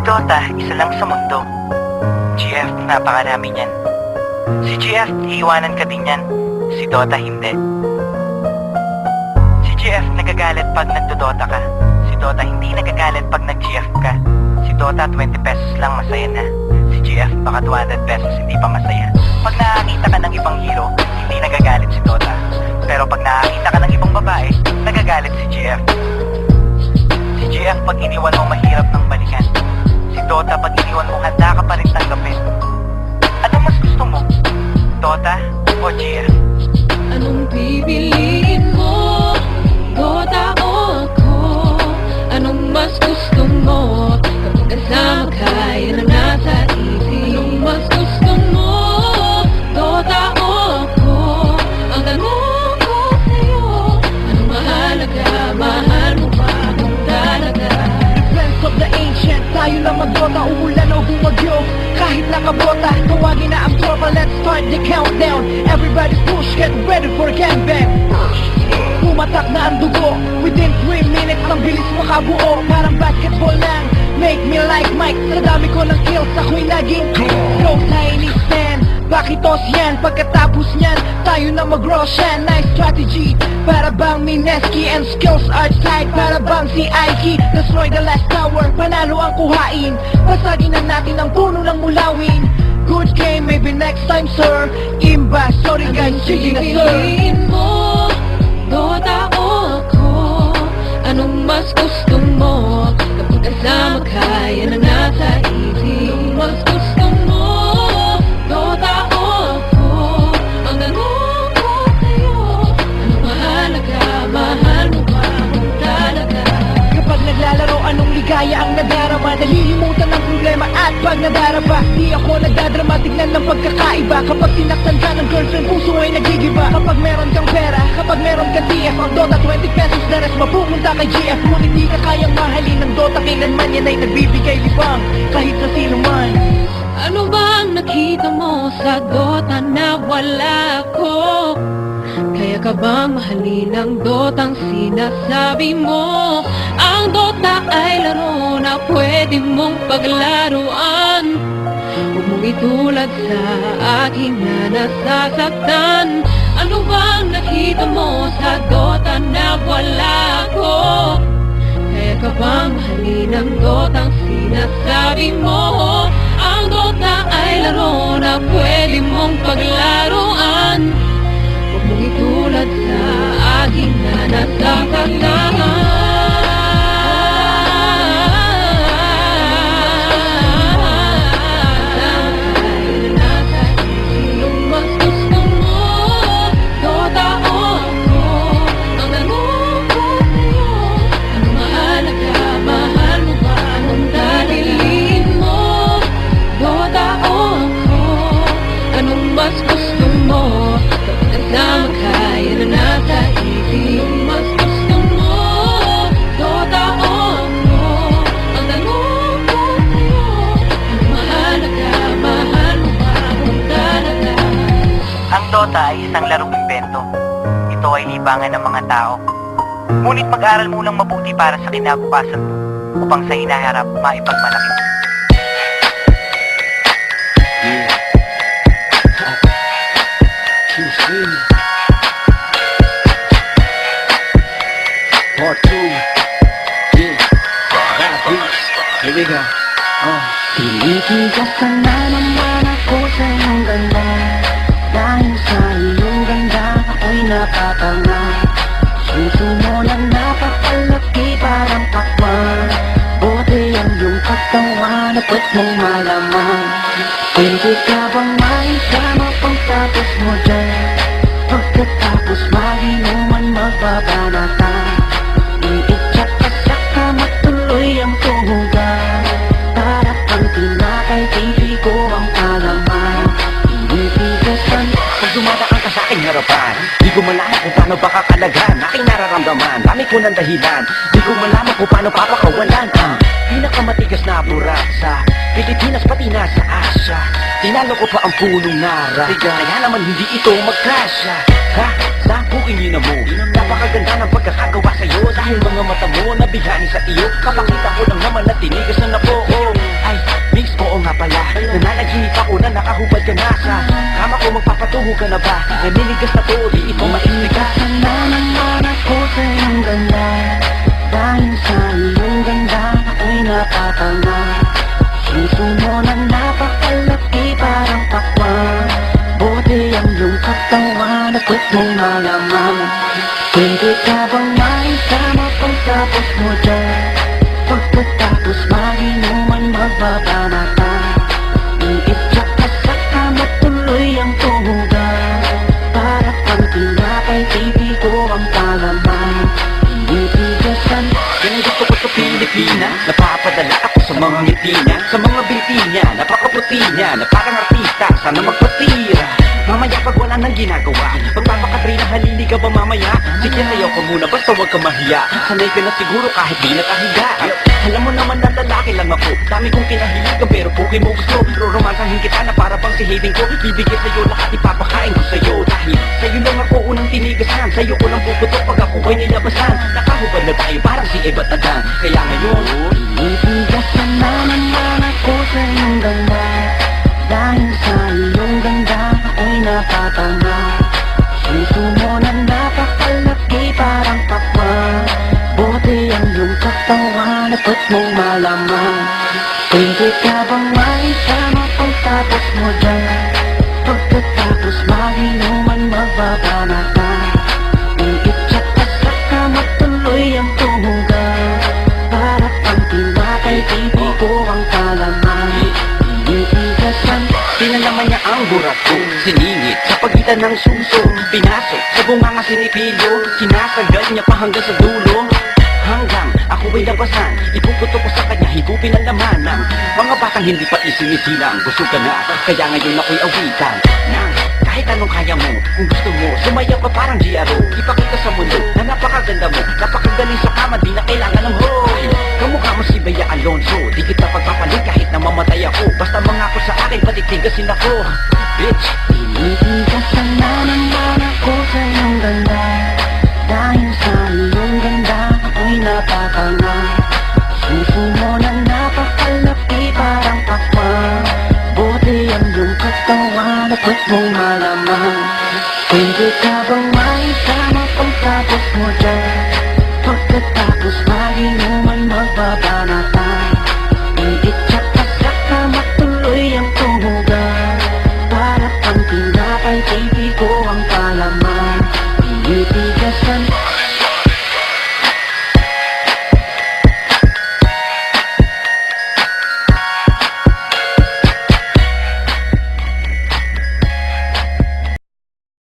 Dota, isa lang sa mundo. GF, napakarami niyan. Si GF, iiwanan ka din yan. Si Dota, hindi. Si GF, nagagalit pag nagdodota ka. Si Dota, hindi nagagalit pag nag-GF ka. Si Dota, 20 pesos lang, masaya na. Si GF, baka 200 pesos, hindi pa masaya. Pag nakakita ka ng ibang hero, hindi nagagalit si Dota. Pero pag nakakita ka ng ibang babae, nagagalit si GF. Si GF, pag iniwan mo, mahirap ng balikan. Si Dota, pag iniwan mo, handa ka pa rin tanggapin. Ano mas gusto mo? Dota o GF? Anong pipiliin mo? Dota o ako? Anong mas gusto mo? Kapag kasama ka, yan ang nasa isip. Anong mas gusto mo? Dota o ako? Ang tanong ko sa'yo, anong mahalaga? Mahal mo ba kung talaga? Defense of the ancient, tayo lang mag-Dota, umulan o bumagyo. Kahit nakabota, tawagin na ang tropa, let's start the countdown. Everybody push, get ready for gangbang. Pumatak na ang dugo, within 3 minutes ang bilis makabuo. Parang basketball lang, make me like Mike. Sa dami ko ng kills, ako'y naging go tiny stand. Bakitos yan, pagkatapos niyan, tayo na mag-Roshan. Nice strategy, para bang Mineski and skills are tight. Para bang si Aiki, destroy the last tower, panalo ang kuhain. Pasagin na natin ang puno ng mulawin. Good game, maybe next time sir. Imba, sorry guys, sige na sir. Pipiliin mo? Dota o ako? Anong mas gusto mo? Kapag kasama ka, yan ang nasa isip. Anong mas gusto mo? Dota o ako? Ang tanong ko sa'yo, anong mahalaga? Mahal mo ba kung talaga? Kapag naglalaro, anong ligaya ang nadarama? Nalilimutan ng problema at pag nadarapa, di ako nagdadrama, tignan ng pagkakaiba. Kapag sinaktan ka ng girlfriend, puso ay nagigiba. Kapag meron kang pera, kapag meron kang TF, ang Dota 20 pesos na rest mapupunta kay GF. Ngunit di ka kayang mahalin ng Dota, kailanman yan ay nagbibigay libang kahit sa sino man. Ano bang nakita mo sa Dota na wala ko? Kaya ka bang mahalin ang Dotang sinasabi mo? Ang Dota ay laro na pwede mong paglaruan. Huwag mong itulad sa aking na nasasaktan. Ano bang nakita mo sa Dota na wala ko? Kaya ka bang mahalin ang Dotang sinasabi mo? Ang Dota ay laro na pwede mong paglaruan. Huwag mong itulad sa aking na nasasaktan. Mas gusto mo, kapag kasama ka, yan ang nasa isip. Mas gusto mo, Dota o ako? Ang tanong ko sa'yo, anong mahalaga? Mahal mo ba kung talaga? Ang Dota ay isang larong imbento. Ito ay libangan ng mga tao. Ngunit mag-aral munang mabuti para sa kinabukasan mo upang sa hinaharap maipagmalaki mo. Part 2. Yeah. Bad beats. Here we go. Tinitigas ka na naman ako sa iyong ganda. Dahil sa iyong ganda ako'y napatanga. Suso mo na napakalaki parang pakwan. Bote ang iyong katawan, dapat mong malaman. Pwede ka bang maisama pagtapos mo dyan? Pagkatapos maginuman magbabanatan. Iitsak-atsak matuloy ang tuhugan. Para kang tinakay, TV ko ang alaman. Tinitigasan. Pag dumadaan ka sa aking harapan, di ko malaman kung paano bakakalaghan aking nararamdaman. Dami ko ng dahilan, di ko malaman kung paano papakawalan. Pinakamatigas na burak sa Pilipinas pati na sa Asya. Tinalo ko pa ang punong nara, kaya naman hindi ito magkasya. Ha? Sampuin niyo na mo, napakaganda ng pagkakagawa sa'yo. Dahil mga mata mo nabihani sa iyo, kapakita ko lang naman na tinigas na napoo. pala Nananaginip ako na nakahubad ka na sa kama ko, magpapatuho ka na ba? Naninigas na to, di ito maisligas. Sana naman ako sa iyong ganda, dahil sa iyong ganda ako'y napatanga. Puso mo na napakalaki parang pakwan, buti ang iyong katawan at ba't mong malaman. Pwede ka bang maisama pagtapos mo dyan, pagkatapos maginuman magbabanatan. Iitsak ka sa kama tuloy ang tuhugan, para pang tinapay titi ko ang palaman. Ibitigasan. Yan ang gusto ko sa Pilipinas, napapadala ako sa mga ngiti niya, sa mga binti niya, napakaputi niya, na parang artista, sana magpatira. Mamaya pag wala nang ginagawa, magpapakatrina, halili ka ba mamaya? Sige, sayaw ka muna, basta huwag ka mahiya. Sanay ka na siguro kahit di nakahiga. Alam mo naman na lalaki lang ako, dami kong kinahiligan pero puki mo gusto. Roromansahin kita na para bang si Hayden ko, bibigay sa'yo lahat, ipapakain ko sa'yo. Dahil sa'yo lang ako unang tinigasan, sa'yo ko lang puputok pag ako ay nilabasan. Nakahubad na tayo parang si Eva Tagan, kaya ngayon Ibitigasan na naman ako sa iyong ganda, dahil sa iyong ganda ako'y napatanga. Puso mo na napakalaki parang pakwan, buti ang iyong katawan at ba't mong malaman. Pwede ka bang maisama pagtapos mo dyan, pagkatapos maginuman magbabanatan. Iitsak ka sa kama tuloy ang tuhugan, para pang tinapay titi ko ang palaman. Ibitigasan. Pinalaman niya ang burat ko, siningit sa pagitan ng suso, pinasok sa bunganga sinipilyo, sinasagal niya pa hanggang sa dulo. Hanggang ako ay labasan, ipuputo ko sa kanya, higupin ang laman ng mga batang hindi pa isinisila. Gusto ka na, kaya ngayon ako'y awitan ng kahit anong kaya mo. Kung gusto mo, sumayaw ka parang GRO, ipakita sa mundo na napakaganda mo, napakagaling sa kama, di na kailangan ng hoy. Kamukha mo si Bea Alonso, di kita pagpapalit kahit na mamatay ako. Basta mangako sa akin, patitigasin ako, bitch. Ibitigasan na naman ako sa iyong ganda, dahil sa iyong ganda ako'y napatanga. Puso mo na napakalaki parang pakwan, buti ang iyong katawan at ba't mong malaman. Pwede ka bang maisama pagtapos mo dyan, pagkatapos maginuman magbabanatan.